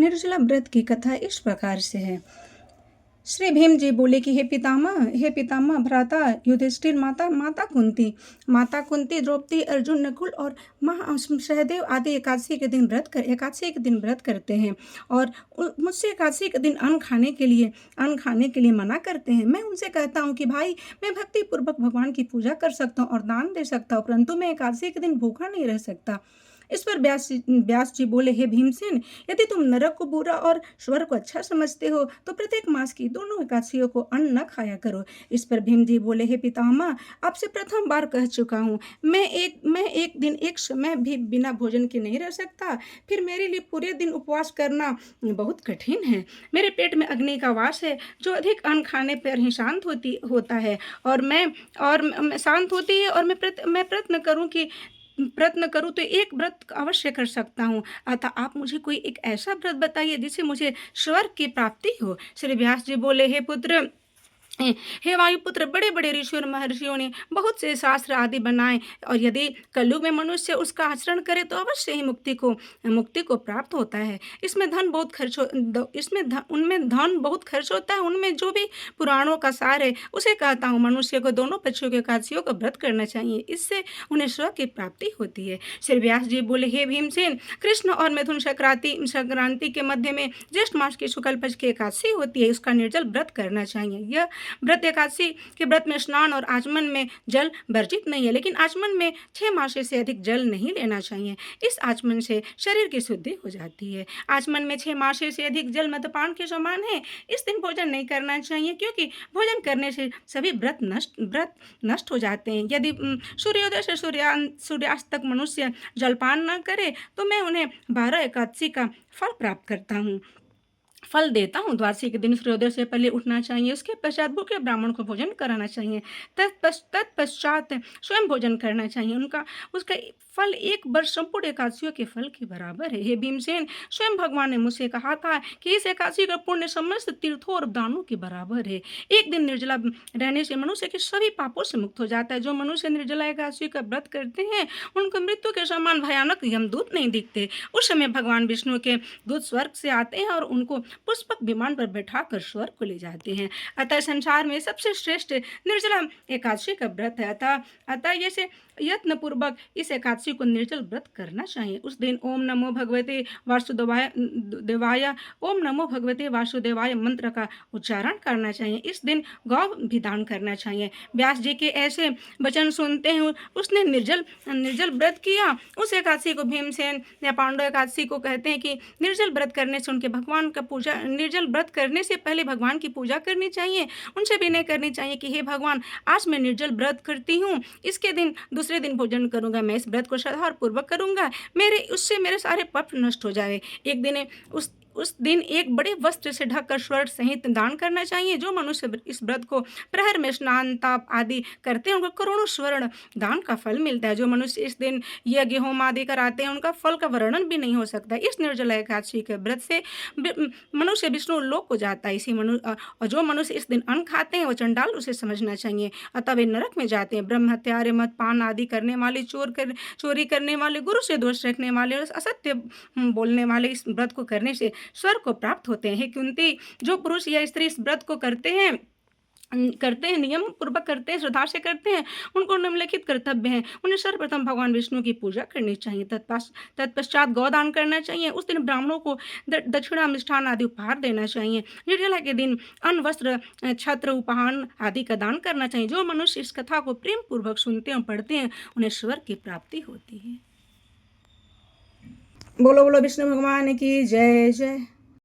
निर्जला व्रत की कथा इस प्रकार से है। श्री भीम जी बोले कि हे पितामह भ्राता युधिष्ठिर, माता कुंती द्रौपदी अर्जुन नकुल और सहदेव आदि एकादशी के दिन व्रत करते हैं और मुझसे एकादशी के दिन अन्न खाने के लिए मना करते हैं। मैं उनसे कहता हूँ कि भाई, मैं भक्ति पूर्वक भगवान की पूजा कर सकता हूँ और दान दे सकता हूँ, परंतु मैं एकादशी के दिन भूखा नहीं रह सकता। इस पर व्यास जी बोले, हे भीमसेन, यदि तुम नरक को बुरा और स्वर्ग को अच्छा समझते हो तो प्रत्येक मास की दोनों एकादशियों को अन्न न खाया करो। इस पर भीम जी बोले, हे पितामह, आपसे प्रथम बार कह चुका हूँ, मैं एक दिन एक समय भी बिना भोजन के नहीं रह सकता। फिर मेरे लिए पूरे दिन उपवास करना बहुत कठिन है। मेरे पेट में अग्नि का वास है, जो अधिक अन्न खाने पर ही शांत होता है और मैं प्रयत्न करूं तो एक व्रत अवश्य कर सकता हूँ। अतः आप मुझे कोई एक ऐसा व्रत बताइए जिससे मुझे स्वर्ग की प्राप्ति हो। श्री व्यास जी बोले, हे पुत्र, हे वायुपुत्र, बड़े बड़े ऋषि और महर्षियों ने बहुत से शास्त्र आदि बनाए और यदि कलयुग में मनुष्य उसका आचरण करे तो अवश्य ही मुक्ति को प्राप्त होता है। उनमें धन बहुत खर्च होता है। उनमें जो भी पुराणों का सार है उसे कहता हूँ, मनुष्य को दोनों पक्षों के एकादशियों का व्रत करना चाहिए, इससे उन्हें स्वर्ग की प्राप्ति होती है। श्री व्यास जी बोले, हे भीमसेन, कृष्ण और मिथुन संक्रांति के मध्य में ज्येष्ठ मास की शुक्ल पक्ष की एकादशी होती है, उसका निर्जल व्रत करना चाहिए। यह व्रत एकादशी के व्रत में स्नान और आचमन में जल वर्जित नहीं है, लेकिन आचमन में 6 मासे से अधिक जल नहीं लेना चाहिए। इस आचमन से शरीर की शुद्धि हो जाती है। आचमन में 6 मासे से अधिक जल मद्यपान के समान है। इस दिन भोजन नहीं करना चाहिए, क्योंकि भोजन करने से सभी व्रत नष्ट हो जाते हैं। यदि सूर्योदय से सूर्यास्त तक मनुष्य जलपान न करे तो मैं उन्हें 12 एकादशी का फल देता हूँ। द्वादशी के दिन सूर्योदय से पहले उठना चाहिए, उसके पश्चात भूखे ब्राह्मण को भोजन कराना चाहिए, तत्पश्चात स्वयं भोजन करना चाहिए। उसका फल एक वर्ष संपूर्ण एकादशियों के फल के बराबर है। हे भीमसेन, स्वयं भगवान ने मुझसे कहा था कि इस एकादशी का पुण्य समस्त तीर्थों और दानों के बराबर है। एक दिन निर्जला रहने से मनुष्य के सभी पापों से मुक्त हो जाता है। जो मनुष्य निर्जला एकादशी का व्रत करते हैं उनको मृत्यु के समान भयानक यमदूत नहीं दिखते। उस समय भगवान विष्णु के दूत स्वर्ग से आते हैं और उनको पुष्पक विमान पर बैठाकर स्वर्ग को ले जाते हैं। अतः संसार में सबसे श्रेष्ठ निर्जला एकादशी का व्रत है। अतः जैसे यत्न पूर्वक इस एकादशी को निर्जल व्रत करना चाहिए। उस दिन ओम नमो भगवते वासुदेवाय मंत्र का उच्चारण करना चाहिए। इस दिन गौ भी दान करना चाहिए। व्यास जी के ऐसे वचन सुनते हैं उसने निर्जल व्रत किया। उस एकादशी को भीमसेन या पांडव एकादशी को कहते हैं कि निर्जल व्रत करने से निर्जल व्रत करने से पहले भगवान की पूजा करनी चाहिए। उनसे विनय करनी चाहिए कि हे भगवान, आज मैं निर्जल व्रत करती हूँ, इसके दिन दूसरे दिन भोजन करूंगा, मैं इस व्रत को श्रद्धा और पूर्वक करूंगा, उससे मेरे सारे पाप नष्ट हो जाए। एक दिन उस दिन एक बड़े वस्त्र से ढककर स्वर्ण सहित दान करना चाहिए। जो मनुष्य इस व्रत को प्रहर में स्नान ताप आदि करते हैं उनको करोड़ों स्वर्ण दान का फल मिलता है। जो मनुष्य इस दिन यज्ञ होम आदि कराते हैं उनका फल का वर्णन भी नहीं हो सकता। इस निर्जला एकादशी के व्रत से मनुष्य विष्णु लोक को जाता है। और जो मनुष्य इस दिन अन्न खाते हैं वो चंडाल, उसे समझना चाहिए, अतः वे नरक में जाते हैं। ब्रह्म हत्या, मद पान आदि करने वाले, चोरी करने वाले, गुरु से दोष रखने वाले और असत्य बोलने वाले इस व्रत को करने से स्वर्ग को प्राप्त होते हैं। हे कुंती, जो पुरुष या स्त्री इस व्रत को करते हैं, नियम पूर्वक करते हैं, श्रद्धा से करते हैं, उनको निम्नलिखित कर्तव्य हैं। उन्हें सर्वप्रथम भगवान विष्णु की पूजा करनी चाहिए, तत्पश्चात गौदान करना चाहिए। उस दिन ब्राह्मणों को दक्षिणा मिष्ठान आदि उपहार देना चाहिए। निर्जला के दिन अन्न वस्त्र छत्र उपहार आदि का दान करना चाहिए। जो मनुष्य इस कथा को प्रेम पूर्वक सुनते और पढ़ते हैं उन्हें स्वर्ग की प्राप्ति होती है। बोलो बोलो विष्णु भगवान की जय जय।